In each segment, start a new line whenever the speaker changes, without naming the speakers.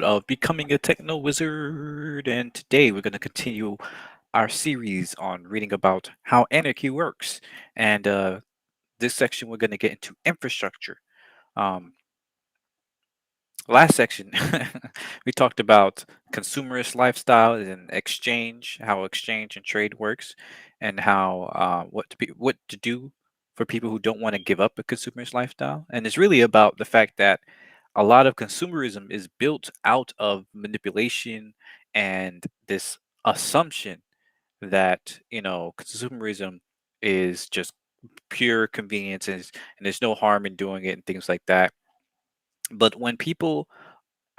of Becoming a Techno Wizard, and today we're going to continue our series on reading about how anarchy works. And this section, we're going to get into infrastructure. Um, Last section, we talked about consumerist lifestyle and exchange, how exchange and trade works, and how what to do for people who don't want to give up a consumerist lifestyle. And it's really about the fact that a lot of consumerism is built out of manipulation and this assumption that consumerism is just pure convenience and there's no harm in doing it and things like that. But when people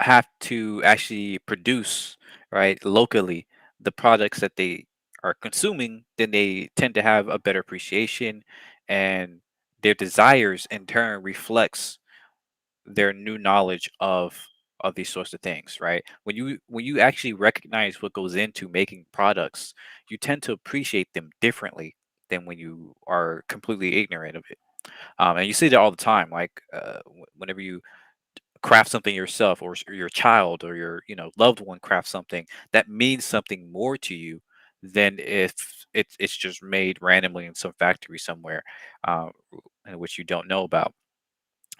have to actually produce, right, locally the products that they are consuming, then they tend to have a better appreciation, and their desires in turn reflects their new knowledge of these sorts of things, right? When you actually recognize what goes into making products, you tend to appreciate them differently than when you are completely ignorant of it. And you see that all the time, like whenever you craft something yourself, or your child or your loved one craft something that means something more to you than if it's just made randomly in some factory somewhere, uh, in which you don't know about.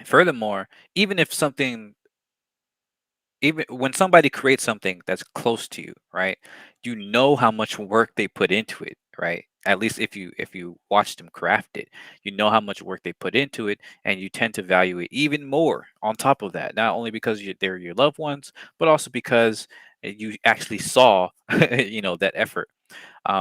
Furthermore, even if something even when somebody creates something that's close to you, right, you know how much work they put into it, right? At least if you watch them craft it, you know how much work they put into it, and you tend to value it even more on top of that, not only because they're your loved ones, but also because you actually saw that effort.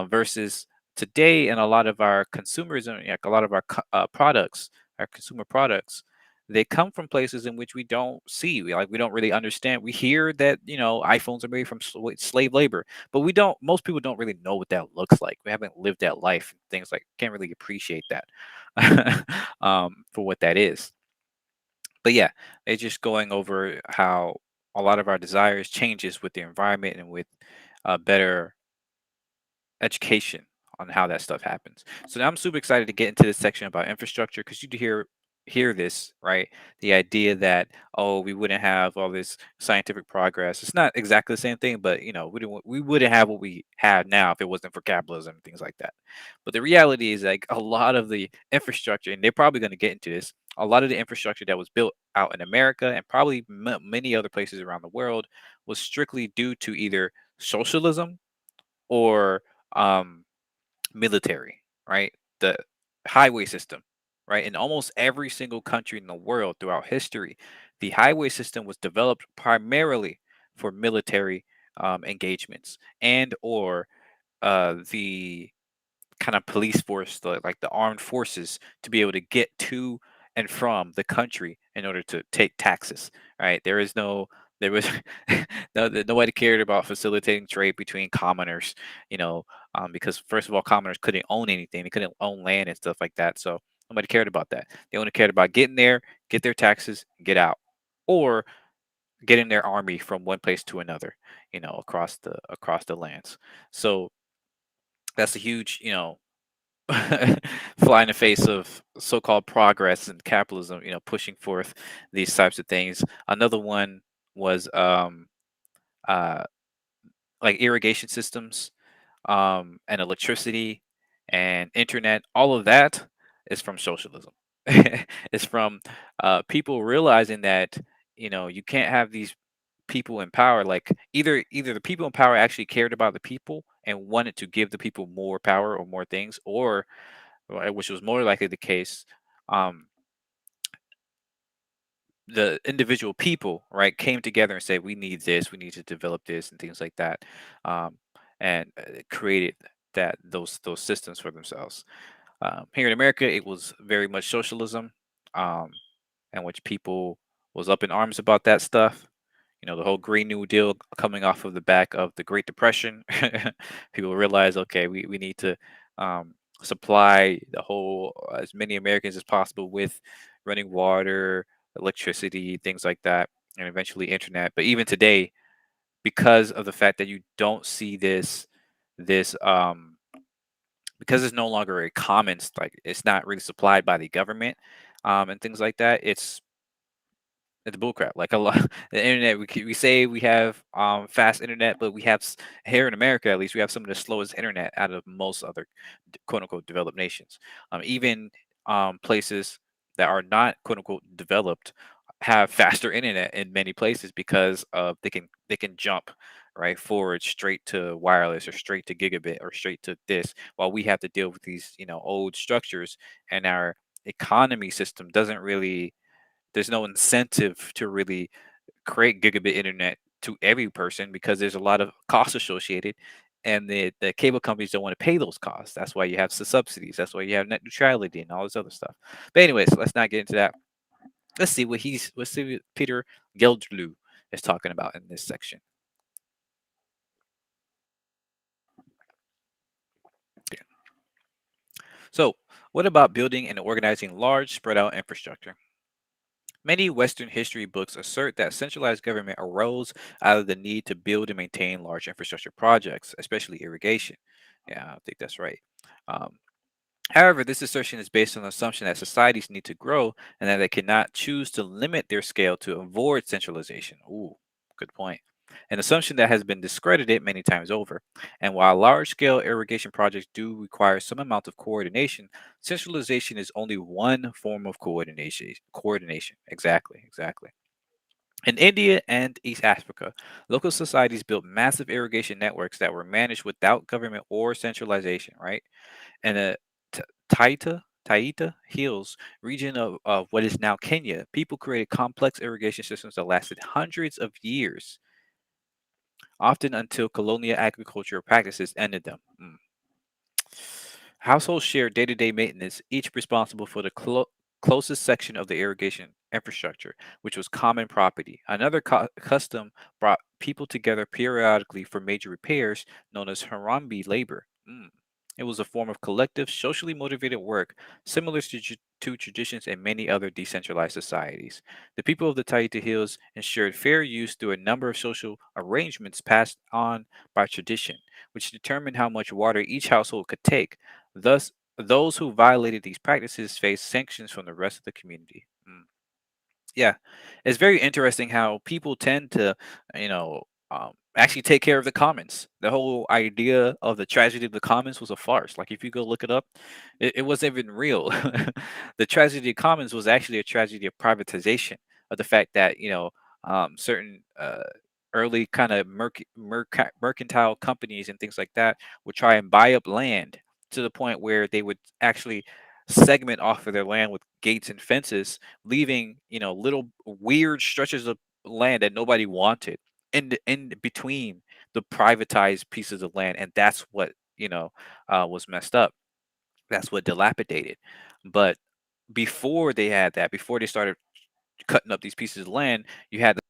Versus today, in a lot of our consumerism, like a lot of our products, our consumer products, they come from places in which we don't see. We don't really understand. We hear that iPhones are made from slave labor, but we don't. Most people don't really know what that looks like. We haven't lived that life. Things like can't really appreciate that for what that is. But yeah, it's just going over how a lot of our desires changes with the environment and with better education on how that stuff happens. So now I'm super excited to get into this section about infrastructure, because you do hear this, right? The idea that, oh, we wouldn't have all this scientific progress. It's not exactly the same thing, but we wouldn't have what we have now if it wasn't for capitalism and things like that. But the reality is, like, a lot of the infrastructure, and they're probably going to get into this, a lot of the infrastructure that was built out in America and probably many other places around the world was strictly due to either socialism or um, military, right? The highway system, right? In almost every single country in the world throughout history, the highway system was developed primarily for military engagements and or the kind of police force, like the armed forces, to be able to get to and from the country in order to take taxes. Right? There was nobody cared about facilitating trade between commoners. Because first of all, commoners couldn't own anything; they couldn't own land and stuff like that. So nobody cared about that. They only cared about getting there, get their taxes, and get out, or getting their army from one place to another. Across the lands. So that's a huge, fly in the face of so-called progress and capitalism, pushing forth these types of things. Another one was uh, like irrigation systems, and electricity and internet. All of that is from socialism. It's from people realizing that you can't have these people in power, like either the people in power actually cared about the people and wanted to give the people more power or more things, or which was more likely the case, um, the individual people, right, came together and said, "We need this. We need to develop this," and things like that, um, and created those systems for themselves. Here in America, it was very much socialism, um, in which people was up in arms about that stuff. The whole Green New Deal coming off of the back of the Great Depression. People realize, okay, we need to supply the whole as many Americans as possible with running water, electricity, things like that, and eventually internet. But even today, because of the fact that you don't see this because it's no longer a commons, like it's not really supplied by the government, and things like that, It's bullcrap. Like a lot, the internet. We say we have fast internet, but we have here in America at least we have some of the slowest internet out of most other quote unquote developed nations. Even places that are not quote unquote developed have faster internet in many places because of they can jump right forward straight to wireless or straight to gigabit or straight to this, while we have to deal with these old structures, and our economy system doesn't really, there's no incentive to really create gigabit internet to every person because there's a lot of costs associated, and the cable companies don't want to pay those costs. That's why you have the subsidies. That's why you have net neutrality and all this other stuff. But anyways, let's not get into that. Let's see what Peter Geldlew is talking about in this section. Yeah. So, what about building and organizing large, spread out infrastructure? Many Western history books assert that centralized government arose out of the need to build and maintain large infrastructure projects, especially irrigation. Yeah, I think that's right. Um, However, this assertion is based on the assumption that societies need to grow and that they cannot choose to limit their scale to avoid centralization. Ooh, good point. An assumption that has been discredited many times over. And while large scale irrigation projects do require some amount of coordination, centralization is only one form of coordination. Coordination. Exactly, exactly. In India and East Africa, local societies built massive irrigation networks that were managed without government or centralization, right? And the T- Taita Hills region of what is now Kenya, people created complex irrigation systems that lasted hundreds of years, often until colonial agricultural practices ended them. Households share day to day maintenance, each responsible for the closest section of the irrigation infrastructure, which was common property. Another custom brought people together periodically for major repairs, known as Harambe labor. It was a form of collective, socially motivated work, similar to traditions in many other decentralized societies. The people of the Taita Hills ensured fair use through a number of social arrangements passed on by tradition, which determined how much water each household could take. Thus, those who violated these practices faced sanctions from the rest of the community. Yeah, it's very interesting how people tend to, actually take care of the commons. The whole idea of the tragedy of the commons was a farce. Like, if you go look it up, it wasn't even real. The tragedy of commons was actually a tragedy of privatization, of the fact that, certain early kind of mercantile companies and things like that would try and buy up land to the point where they would actually segment off of their land with gates and fences, leaving little weird stretches of land that nobody wanted in between the privatized pieces of land, and that's what was messed up. That's what dilapidated. But before they started cutting up these pieces of land, you had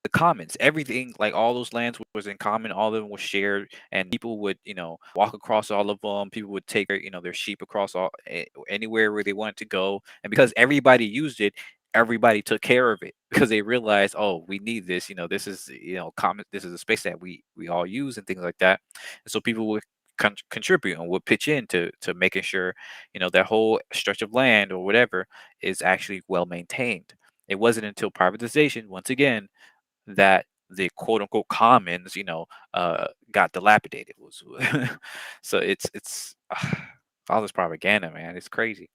the commons. Everything, like all those lands was in common. All of them were shared, and people would, walk across all of them. People would take their sheep across anywhere where they wanted to go, and because everybody used it, everybody took care of it because they realized, oh, we need this. This is common. This is a space that we all use and things like that. And so people would contribute and would pitch in to making sure that whole stretch of land or whatever is actually well maintained. It wasn't until privatization, once again, that the quote unquote commons, got dilapidated. Was so it's all this propaganda, man. It's crazy.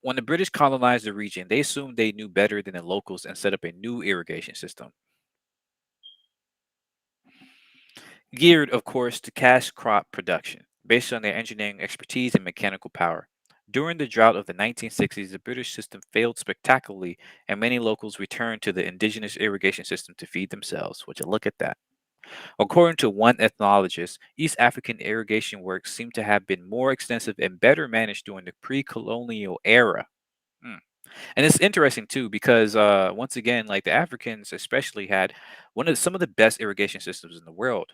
When the British colonized the region, they assumed they knew better than the locals and set up a new irrigation system, geared, of course, to cash crop production, based on their engineering expertise and mechanical power. During the drought of the 1960s, the British system failed spectacularly, and many locals returned to the indigenous irrigation system to feed themselves. Would you look at that? According to one ethnologist, East African irrigation works seem to have been more extensive and better managed during the pre colonial era. Hmm. And it's interesting too because once again, like the Africans especially had some of the best irrigation systems in the world.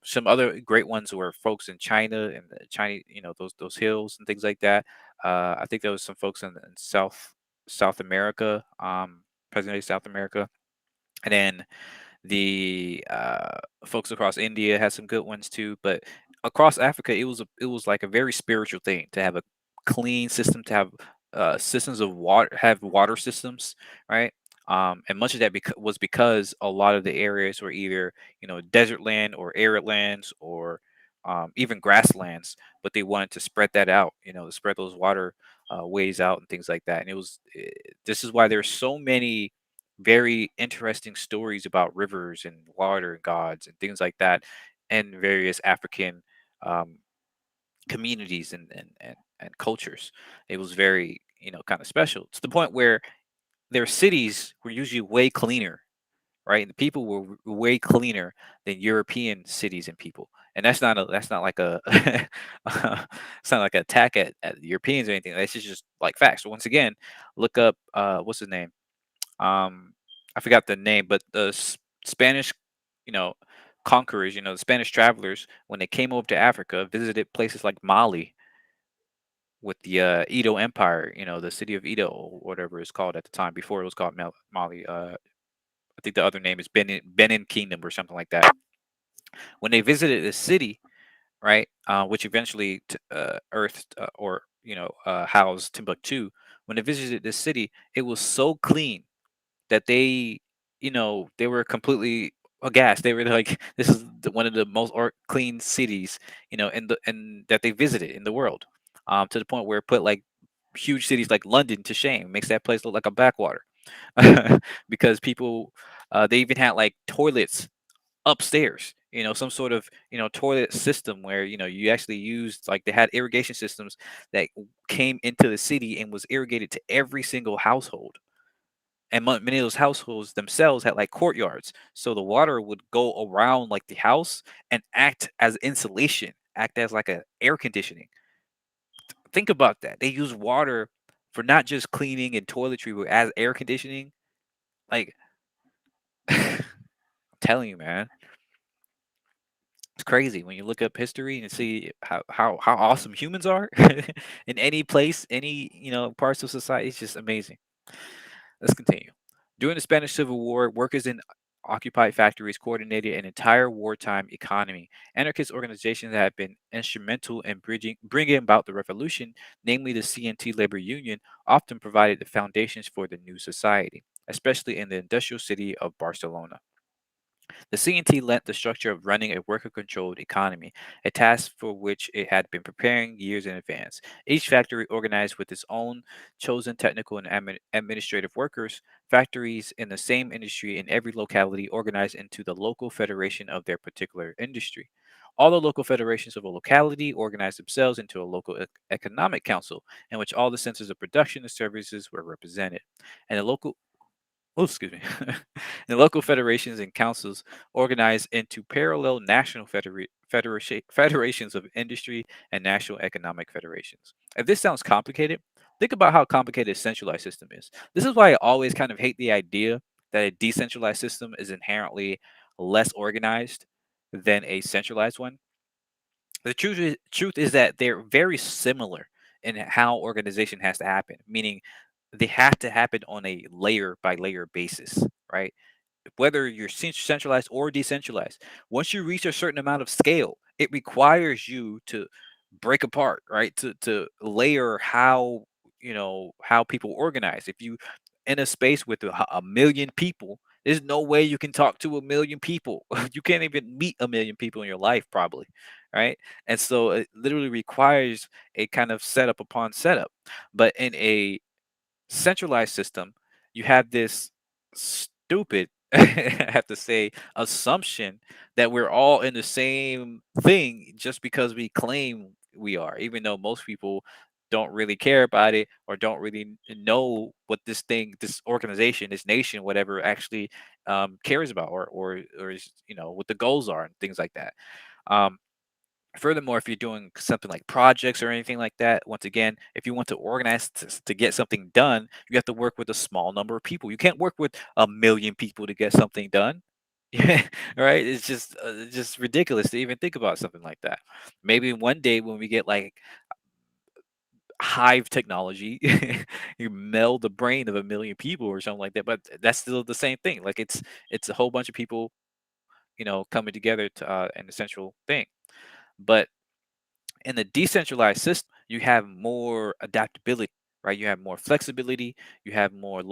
Some other great ones were folks in China and the China, those hills and things like that. I think there was some folks in South America, present day South America, and then the folks across India had some good ones too, but across Africa, it was like a very spiritual thing to have a clean system, to have systems of water have water systems, right? And much of that was because a lot of the areas were either desert land or arid lands or even grasslands, but they wanted to spread that out, to spread those water ways out and things like that. And this is why there's so many very interesting stories about rivers and water gods and things like that in various African um, communities and cultures. It was very, kind of special to the point where their cities were usually way cleaner, right? The people were way cleaner than European cities and people. And that's not like a it's not like an attack at Europeans or anything. That's just like facts. So once again, look up what's his name? I forgot the name, but the Spanish, you know, conquerors, the Spanish travelers, when they came over to Africa, visited places like Mali with the Edo Empire, the city of Edo, or whatever it's called at the time. Before it was called Mali. I think the other name is Benin Kingdom or something like that. When they visited the city, right, which eventually earthed or housed Timbuktu. When they visited this city, it was so clean that they were completely aghast. They were like, "This is one of the most clean cities, in that they visited in the world." To the point where it put like huge cities like London to shame, makes that place look like a backwater, because people, they even had like toilets upstairs, some sort of toilet system where you actually used, like, they had irrigation systems that came into the city and was irrigated to every single household, and many of those households themselves had like courtyards, so the water would go around like the house and act as insulation, act as like a air conditioning. Think about that. They use water for not just cleaning and toiletry, but as air conditioning. Like, I'm telling you, man, it's crazy when you look up history and see how awesome humans are in any place, any parts of society. It's just amazing. Let's continue. During the Spanish Civil War, workers in occupied factories coordinated an entire wartime economy. Anarchist organizations that have been instrumental in bringing about the revolution, namely the CNT Labor Union, often provided the foundations for the new society, especially in the industrial city of Barcelona. The CNT lent the structure of running a worker controlled economy, a task for which it had been preparing years in advance. Each factory organized with its own chosen technical and administrative workers, factories in the same industry in every locality organized into the local federation of their particular industry. All the local federations of a locality organized themselves into a local economic council in which all the centers of production and services were represented. And the local excuse me. The local federations and councils organized into parallel national federations of industry and national economic federations. If this sounds complicated, think about how complicated a centralized system is. This is why I always kind of hate the idea that a decentralized system is inherently less organized than a centralized one. The truth is that they're very similar in how organization has to happen, meaning they have to happen on a layer by layer basis, right? Whether you're centralized or decentralized, once you reach a certain amount of scale, it requires you to break apart, right? To layer how people organize. If you in a space with a million people, there's no way you can talk to a million people. You can't even meet a million people in your life, probably, right? And so it literally requires a kind of setup upon setup. But in a centralized system, you have this stupid, I have to say, assumption that we're all in the same thing just because we claim we are, even though most people don't really care about it or don't really know what this organization, this nation, whatever, actually cares about, or is, what the goals are and things like that. Um, Furthermore, if you're doing something like projects or anything like that, once again, if you want to organize to get something done, you have to work with a small number of people. You can't work with a million people to get something done. Yeah, right. It's just ridiculous to even think about something like that. Maybe one day when we get like hive technology, you meld the brain of a million people or something like that. But that's still the same thing. Like it's a whole bunch of people, coming together to in a central thing. But in the decentralized system, you have more adaptability, right? You have more flexibility, you have more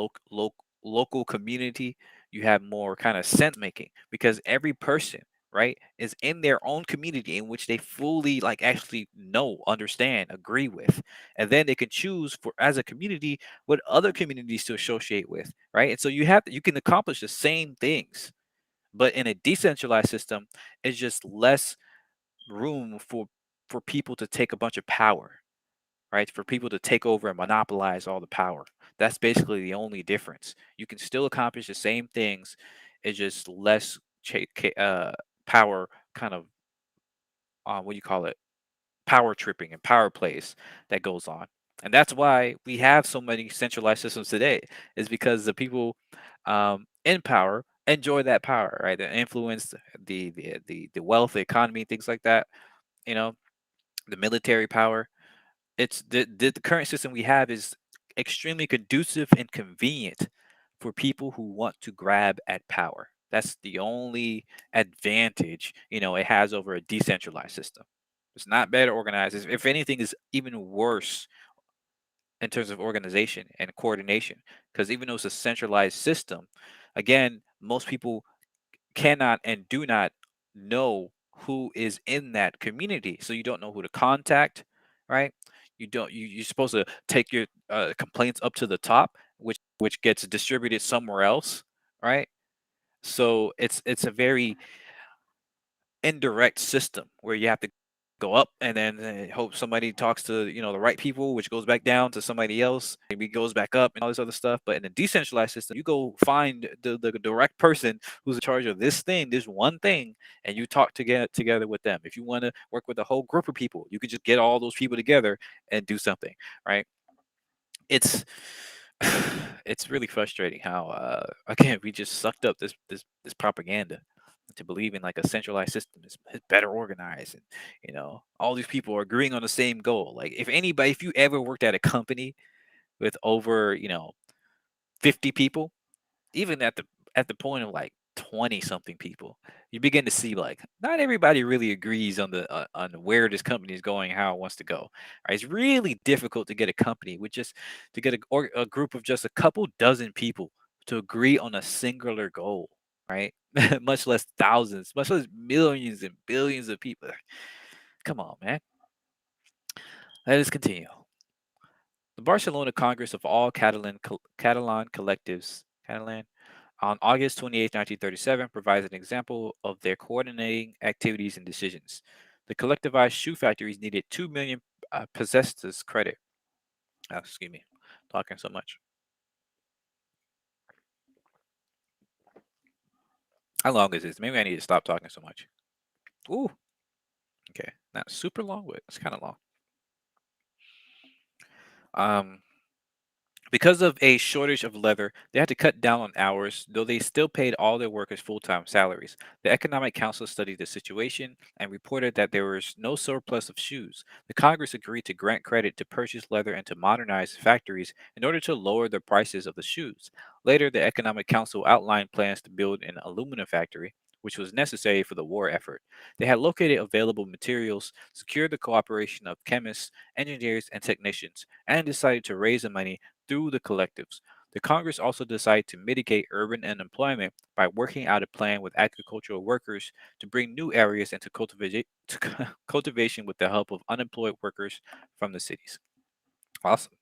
local community, you have more kind of sense making because every person, right, is in their own community in which they fully like actually know, understand, agree with, and then they can choose for as a community what other communities to associate with, right? And so you can accomplish the same things, but in a decentralized system, it's just less room for people to take a bunch of power, right? For people to take over and monopolize all the power. That's basically the only difference. You can still accomplish the same things. It's just less power kind of what do you call it? Power tripping and power plays that goes on. And that's why we have so many centralized systems today, is because the people in power enjoy that power, right? The influence, the wealth, the economy, things like that. You know, the military power. It's the current system we have is extremely conducive and convenient for people who want to grab at power. That's the only advantage, it has over a decentralized system. It's not better organized. If anything, is even worse in terms of organization and coordination. Because even though it's a centralized system, again, most people cannot and do not know who is in that community. So you don't know who to contact, right? You don't you're supposed to take your complaints up to the top, which gets distributed somewhere else, right? So it's a very indirect system where you have to go up and then hope somebody talks to the right people, which goes back down to somebody else, maybe goes back up and all this other stuff. But in a decentralized system, you go find the direct person who's in charge of this thing, this one thing, and you talk together with them. If you want to work with a whole group of people, you could just get all those people together and do something, right? It's it's really frustrating how again we just sucked up this propaganda to believe in like a centralized system is better organized, and all these people are agreeing on the same goal. Like if you ever worked at a company with over 50 people, even at the point of like 20 something people, you begin to see like not everybody really agrees on where this company is going, how it wants to go, right? It's really difficult to get a company with just to get a group of just a couple dozen people to agree on a singular goal, right? Much less thousands, much less millions and billions of people. Come on, man. Let us continue. The Barcelona Congress of all Catalan collectives, Catalan, on August 28, 1937, provides an example of their coordinating activities and decisions. The collectivized shoe factories needed 2 million possessors credit. Excuse me, talking so much. How long is this? Maybe I need to stop talking so much. Ooh, okay. Not super long, but it's kind of long. Um, Because of a shortage of leather, they had to cut down on hours, though they still paid all their workers full time salaries. The Economic Council studied the situation and reported that there was no surplus of shoes. The Congress agreed to grant credit to purchase leather and to modernize factories in order to lower the prices of the shoes. Later, the Economic Council outlined plans to build an aluminum factory, which was necessary for the war effort. They had located available materials, secured the cooperation of chemists, engineers, and technicians, and decided to raise the money through the collectives. The Congress also decided to mitigate urban unemployment by working out a plan with agricultural workers to bring new areas into cultivation with the help of unemployed workers from the cities. Awesome.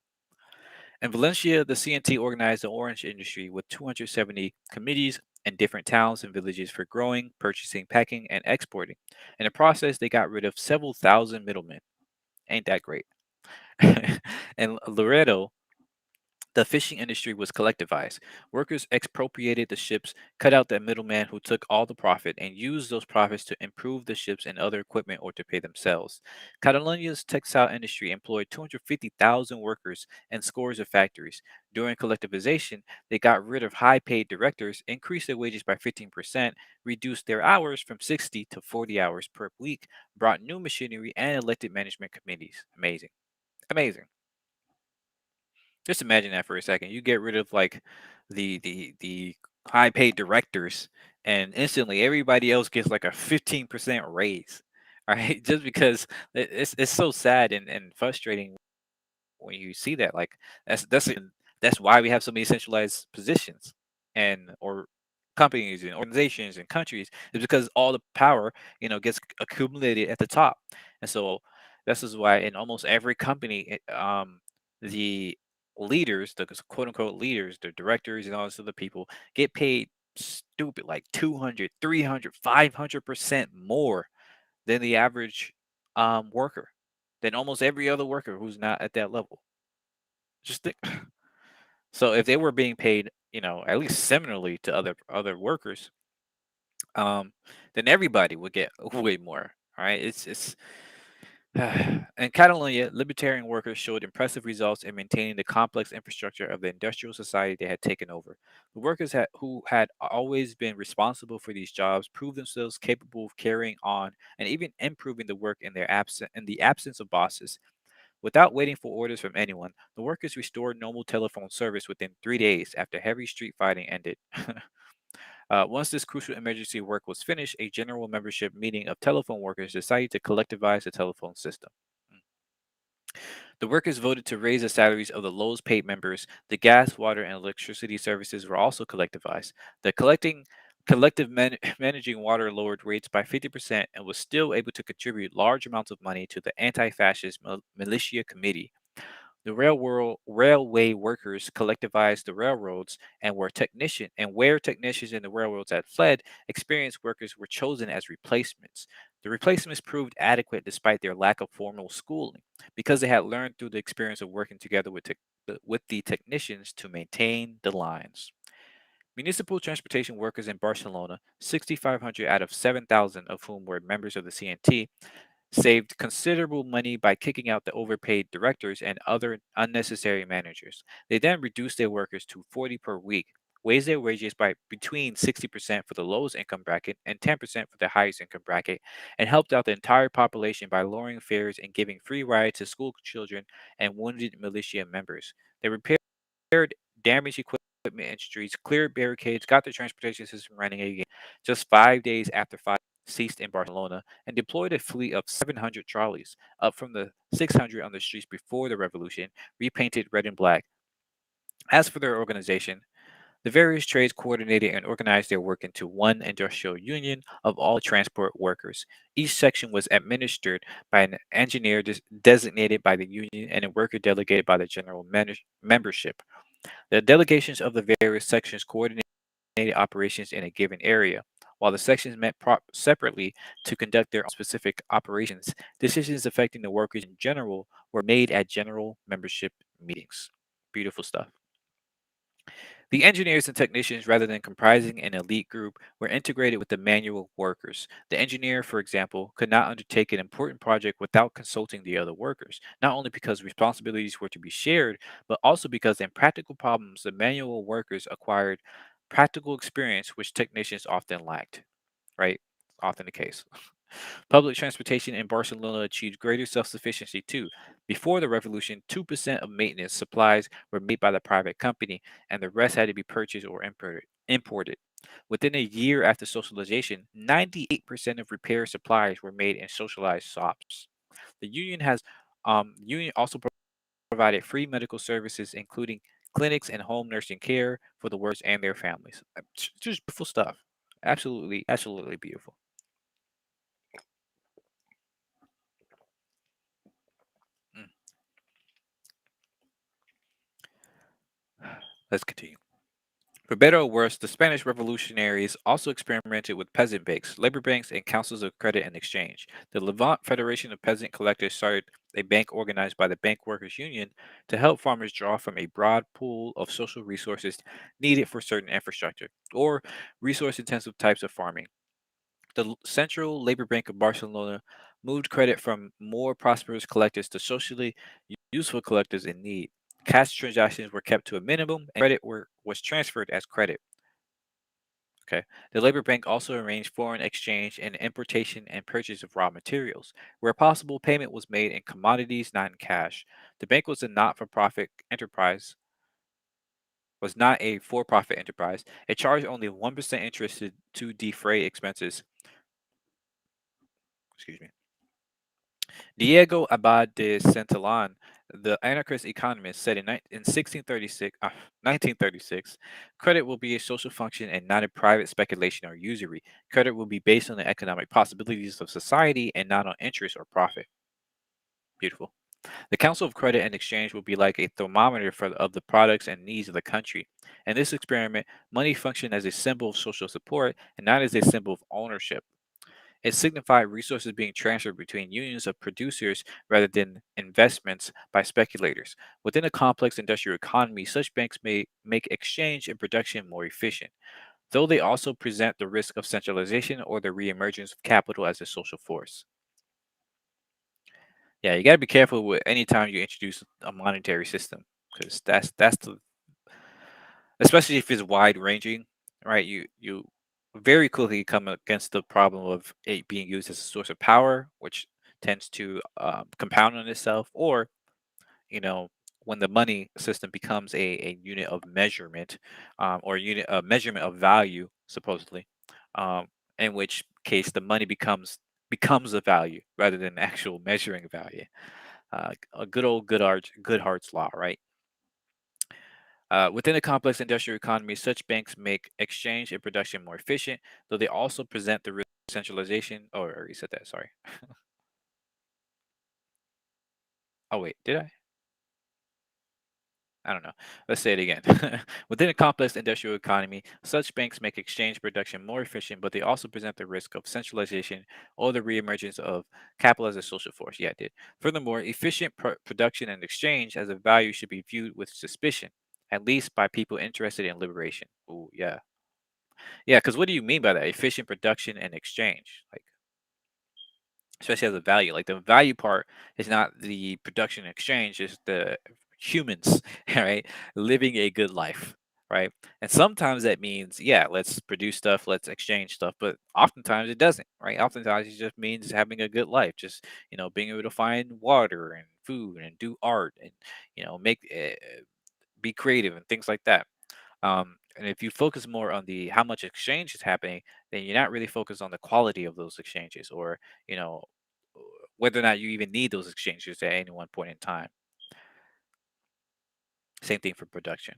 In Valencia, the CNT organized the orange industry with 270 committees in different towns and villages for growing, purchasing, packing, and exporting. In the process, they got rid of several thousand middlemen. Ain't that great? In Loreto, the fishing industry was collectivized. Workers expropriated the ships, cut out the middleman who took all the profit, and used those profits to improve the ships and other equipment or to pay themselves. Catalonia's textile industry employed 250,000 workers and scores of factories. During collectivization, they got rid of high paid directors, increased their wages by 15%, reduced their hours from 60 to 40 hours per week, brought new machinery, and elected management committees. Amazing. Amazing. Just imagine that for a second. You get rid of like the high paid directors, and instantly everybody else gets like a 15% raise. All right. Just because it's so sad and frustrating when you see that. Like that's why we have so many centralized positions and or companies and organizations and countries, is because all the power, gets accumulated at the top. And so this is why in almost every company, the leaders, the quote unquote leaders, the directors and all these other people get paid stupid, like 200, 300, 500% more than the average worker, than almost every other worker who's not at that level. Just think. So if they were being paid, at least similarly to other workers, um, then everybody would get way more. All right, it's in Catalonia, libertarian workers showed impressive results in maintaining the complex infrastructure of the industrial society they had taken over. The workers who had always been responsible for these jobs proved themselves capable of carrying on and even improving the work in the absence of bosses. Without waiting for orders from anyone, the workers restored normal telephone service within 3 days after heavy street fighting ended. Once this crucial emergency work was finished, a general membership meeting of telephone workers decided to collectivize the telephone system. Mm. The workers voted to raise the salaries of the lowest paid members. The gas, water, and electricity services were also collectivized. The managing water lowered rates by 50% and was still able to contribute large amounts of money to the anti-fascist militia committee. The railway workers collectivized the railroads, and where technicians in the railroads had fled, experienced workers were chosen as replacements. The replacements proved adequate despite their lack of formal schooling, because they had learned through the experience of working together with the technicians to maintain the lines. Municipal transportation workers in Barcelona, 6,500 out of 7,000 of whom were members of the CNT, saved considerable money by kicking out the overpaid directors and other unnecessary managers. They then reduced their workers to 40 per week, raised their wages by between 60% for the lowest income bracket and 10% for the highest income bracket, and helped out the entire population by lowering fares and giving free rides to school children and wounded militia members. They repaired damaged equipment in streets, cleared barricades, got the transportation system running again just 5 days after fire ceased in Barcelona, and deployed a fleet of 700 trolleys, up from the 600 on the streets before the revolution, repainted red and black. As for their organization, the various trades coordinated and organized their work into one industrial union of all transport workers. Each section was administered by an engineer designated by the union and a worker delegated by the general membership. The delegations of the various sections coordinated operations in a given area. While the sections met separately to conduct their own specific operations, decisions affecting the workers in general were made at general membership meetings. Beautiful stuff. The engineers and technicians, rather than comprising an elite group, were integrated with the manual workers. The engineer, for example, could not undertake an important project without consulting the other workers, not only because responsibilities were to be shared, but also because in practical problems, the manual workers acquired practical experience which technicians often lacked, right? Often the case. Public transportation in Barcelona achieved greater self sufficiency too. Before the revolution, 2% of maintenance supplies were made by the private company, and the rest had to be purchased or imported. Within a year after socialization, 98% of repair supplies were made in socialized shops. The union also provided free medical services, including clinics and home nursing care for the workers and their families. Just beautiful stuff. Absolutely, absolutely beautiful. Mm. Let's continue. For better or worse, the Spanish revolutionaries also experimented with peasant banks, labor banks, and councils of credit and exchange. The Levant Federation of Peasant Collectors started a bank organized by the Bank Workers Union to help farmers draw from a broad pool of social resources needed for certain infrastructure or resource intensive types of farming. The Central Labor Bank of Barcelona moved credit from more prosperous collectors to socially useful collectors in need. Cash transactions were kept to a minimum, and was transferred as credit. Okay. The labor bank also arranged foreign exchange and importation and purchase of raw materials. Where possible, payment was made in commodities, not in cash. The bank was not a for-profit enterprise. It charged only 1% interest to defray expenses. Excuse me. Diego Abad de Centellan, The anarchist economist said in 1936, credit will be a social function and not a private speculation or usury. Credit will be based on the economic possibilities of society and not on interest or profit. Beautiful. The Council of Credit and Exchange will be like a thermometer of the products and needs of the country. In this experiment, money functioned as a symbol of social support and not as a symbol of ownership. It signified resources being transferred between unions of producers rather than investments by speculators. Within a complex industrial economy, such banks may make exchange and production more efficient, though they also present the risk of centralization or the reemergence of capital as a social force. Yeah, you got to be careful with any time you introduce a monetary system, because that's the, especially if it's wide ranging, right? You very quickly come against the problem of it being used as a source of power, which tends to compound on itself, or you know when the money system becomes a unit of measurement, or unit a measurement of value, supposedly, um, in which case the money becomes a value rather than actual measuring value. A good old Goodhart's law, right? Within a complex industrial economy, such banks make exchange and production more efficient, though they also present the risk of centralization. Oh, I already said that. Sorry. Oh, wait, did I? I don't know. Let's say it again. Within a complex industrial economy, such banks make exchange production more efficient, but they also present the risk of centralization or the reemergence of capital as a social force. Yeah, I did. Furthermore, efficient production and exchange as a value should be viewed with suspicion, at least by people interested in liberation. Oh, yeah. Yeah, because what do you mean by that? Efficient production and exchange, like especially as a value. Like the value part is not the production and exchange; it's the humans, right? Living a good life, right? And sometimes that means, yeah, let's produce stuff, let's exchange stuff, but oftentimes it doesn't, right? Oftentimes it just means having a good life, just being able to find water and food and do art and make be creative and things like that. And if you focus more on the how much exchange is happening, then you're not really focused on the quality of those exchanges, or you know whether or not you even need those exchanges at any one point in time. Same thing for production.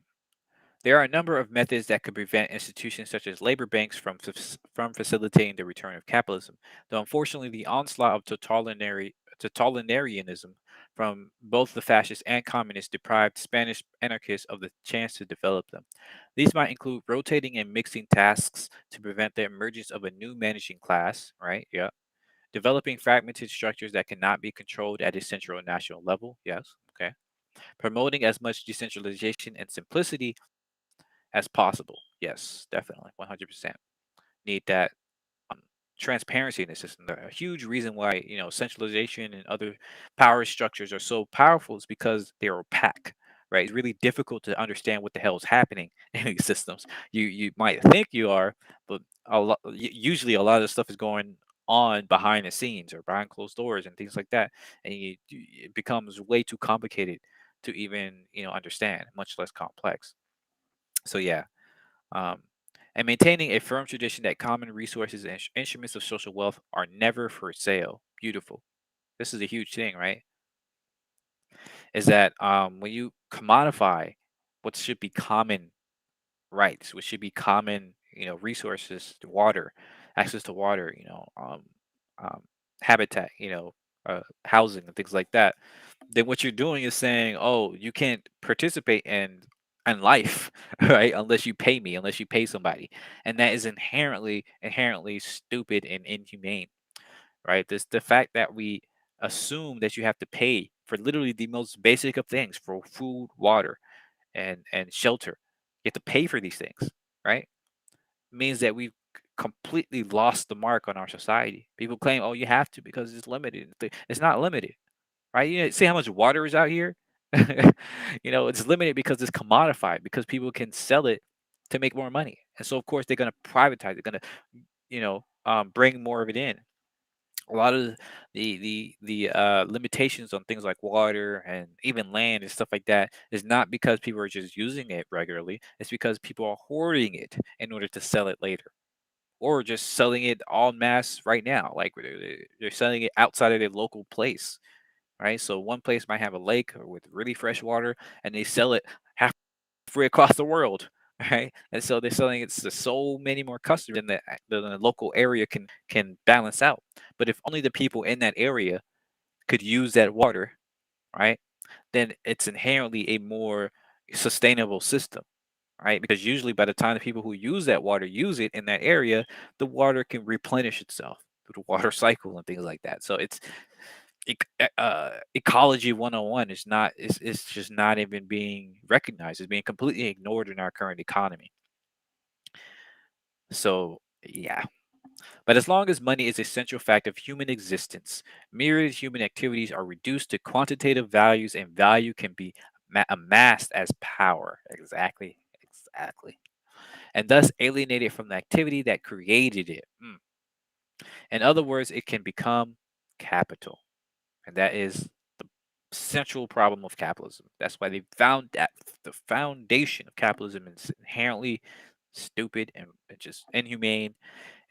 There are a number of methods that could prevent institutions such as labor banks from facilitating the return of capitalism, though unfortunately the onslaught of totalitarianism from both the fascists and communists deprived Spanish anarchists of the chance to develop them. These might include rotating and mixing tasks to prevent the emergence of a new managing class, right? Yeah. Developing fragmented structures that cannot be controlled at a central and national level. Yes. Okay. Promoting as much decentralization and simplicity as possible. Yes, definitely, 100%. Need that um, transparency in the system. A huge reason why centralization and other power structures are so powerful is because they're opaque. Right, it's really difficult to understand what the hell is happening in these systems. You might think you are, but usually a lot of the stuff is going on behind the scenes or behind closed doors and things like that, and it becomes way too complicated to even understand, much less complex. So yeah, um, and maintaining a firm tradition that common resources and instruments of social wealth are never for sale. Beautiful. This is a huge thing, right? Is that when you commodify what should be common rights, which should be common, resources, to water, access to water, um, habitat, housing and things like that, then what you're doing is saying, oh, you can't participate in life, right? Unless you pay me, unless you pay somebody, and that is inherently stupid and inhumane, right? This the fact that we assume that you have to pay for literally the most basic of things, for food, water, and shelter. You have to pay for these things, right? Means that we've completely lost the mark on our society. People claim, oh, you have to because it's limited. It's not limited, right? See how much water is out here? It's limited because it's commodified, because people can sell it to make more money. And so, of course, they're going to privatize. They're going to, bring more of it in. A lot of the limitations on things like water and even land and stuff like that is not because people are just using it regularly. It's because people are hoarding it in order to sell it later, or just selling it en masse right now. Like they're selling it outside of their local place, right? So one place might have a lake or with really fresh water, and they sell it halfway across the world, right? And so they're selling it to so many more customers than the local area can balance out. But if only the people in that area could use that water, right? Then it's inherently a more sustainable system, right? Because usually by the time the people who use that water use it in that area, the water can replenish itself through the water cycle and things like that. So ecology 101 is not it's just not even being recognized. It's being completely ignored in our current economy. So yeah. But as long as money is a central fact of human existence, myriad human activities are reduced to quantitative values, and value can be amassed as power. Exactly. Exactly. And thus alienated from the activity that created it. In other words, it can become capital. And that is the central problem of capitalism. That's why they found that the foundation of capitalism is inherently stupid and just inhumane,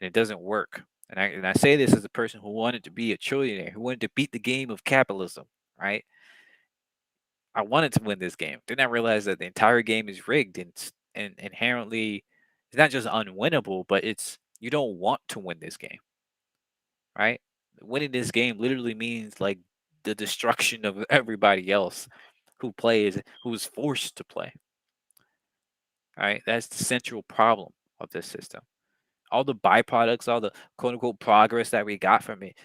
and it doesn't work. And I say this as a person who wanted to be a trillionaire, who wanted to beat the game of capitalism, right? I wanted to win this game. Then I realized that the entire game is rigged and inherently it's not just unwinnable, but it's you don't want to win this game, right? Winning this game literally means like the destruction of everybody else who plays, who's forced to play, right? That's the central problem of this system. All the byproducts, all the quote unquote progress that we got from it,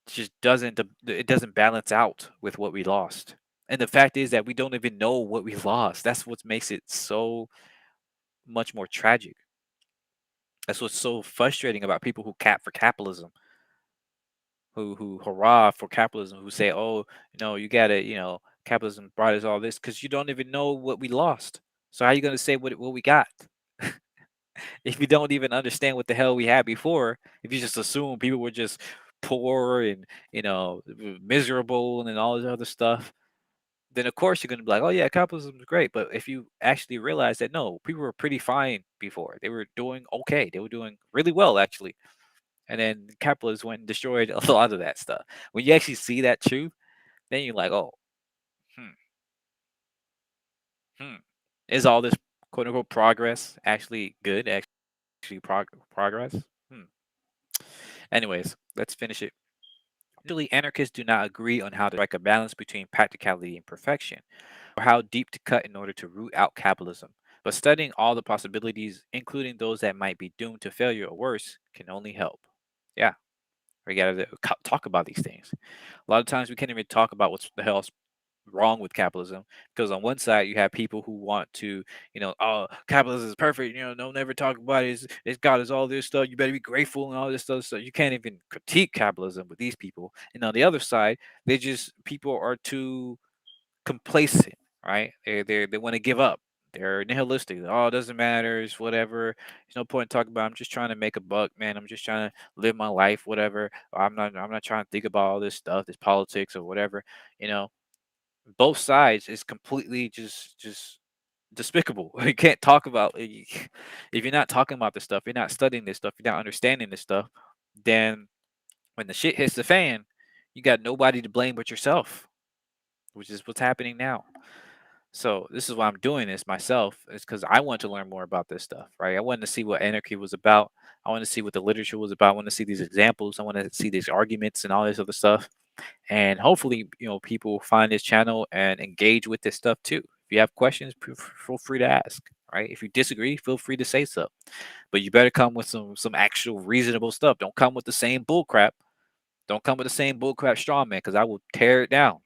just it doesn't balance out with what we lost. And the fact is that we don't even know what we lost. That's what makes it so much more tragic. That's what's so frustrating about people who cap for capitalism, who hurrah for capitalism, who say, "Oh, you got to, capitalism brought us all this," because you don't even know what we lost. So how are you going to say what we got if you don't even understand what the hell we had before? If you just assume people were just poor and miserable and all this other stuff, then of course you're going to be like, "Oh yeah, capitalism is great." But if you actually realize that no, people were pretty fine before, they were doing okay, they were doing really well actually, and then capitalists went and destroyed a lot of that stuff. When you actually see that truth, then you're like, oh, hmm, hmm. Is all this quote unquote progress actually good? Actually, progress? Hmm. Anyways, let's finish it. Usually, anarchists do not agree on how to strike a balance between practicality and perfection, or how deep to cut in order to root out capitalism. But studying all the possibilities, including those that might be doomed to failure or worse, can only help. Yeah, we gotta talk about these things. A lot of times we can't even talk about what the hell's wrong with capitalism because on one side you have people who want to, oh, capitalism is perfect. Don't never talk about it. It's got us all this stuff. You better be grateful and all this stuff. So you can't even critique capitalism with these people. And on the other side, people are too complacent, right? They want to give up. They're nihilistic. Oh, it doesn't matter. It's whatever. There's no point in talking about. I'm just trying to make a buck, man. I'm just trying to live my life, whatever. I'm not trying to think about all this stuff, this politics or whatever. You know, both sides is completely just despicable. You can't talk about if you're not talking about this stuff, you're not studying this stuff, you're not understanding this stuff, then when the shit hits the fan, you got nobody to blame but yourself, which is what's happening now. So this is why I'm doing this myself. Is because I want to learn more about this stuff, right? I wanted to see what anarchy was about. I want to see what the literature was about. I want to see these examples. I want to see these arguments and all this other stuff. And hopefully, people find this channel and engage with this stuff too. If you have questions, feel free to ask. Right? If you disagree, feel free to say so. But you better come with some actual reasonable stuff. Don't come with the same bull crap. Don't come with the same bullcrap straw man because I will tear it down.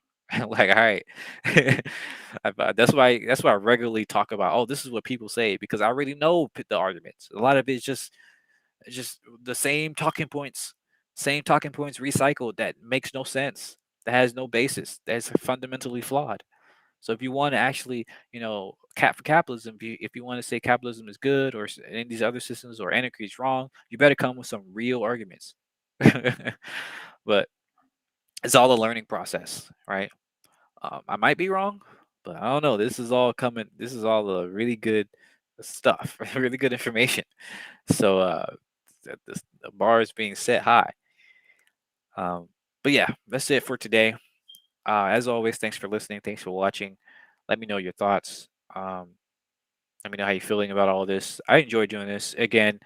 Like, all right. That's why I regularly talk about, oh, this is what people say because I already know the arguments. A lot of it's just the same talking points recycled that makes no sense, that has no basis, that's fundamentally flawed. So if you want to actually, cap for capitalism, if you want to say capitalism is good or any of these other systems or anarchy is wrong, you better come with some real arguments. But it's all a learning process, right? I might be wrong, but I don't know. This is all coming. This is all really good stuff, really good information. So the bar is being set high. Um, but yeah, that's it for today. As always, thanks for listening. Thanks for watching. Let me know your thoughts. Um, Let me know how you're feeling about all this. I enjoy doing this. Again,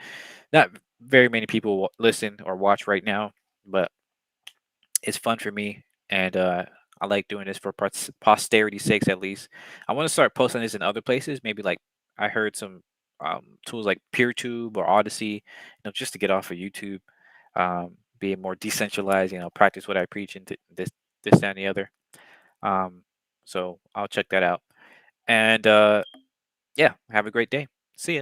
not very many people listen or watch right now, but it's fun for me, and I like doing this for posterity's sakes at least. I want to start posting this in other places. Maybe like I heard some tools like PeerTube or Odyssey, just to get off of YouTube, being more decentralized. Practice what I preach and this, that, and the other. Um, so I'll check that out. And yeah, have a great day. See ya.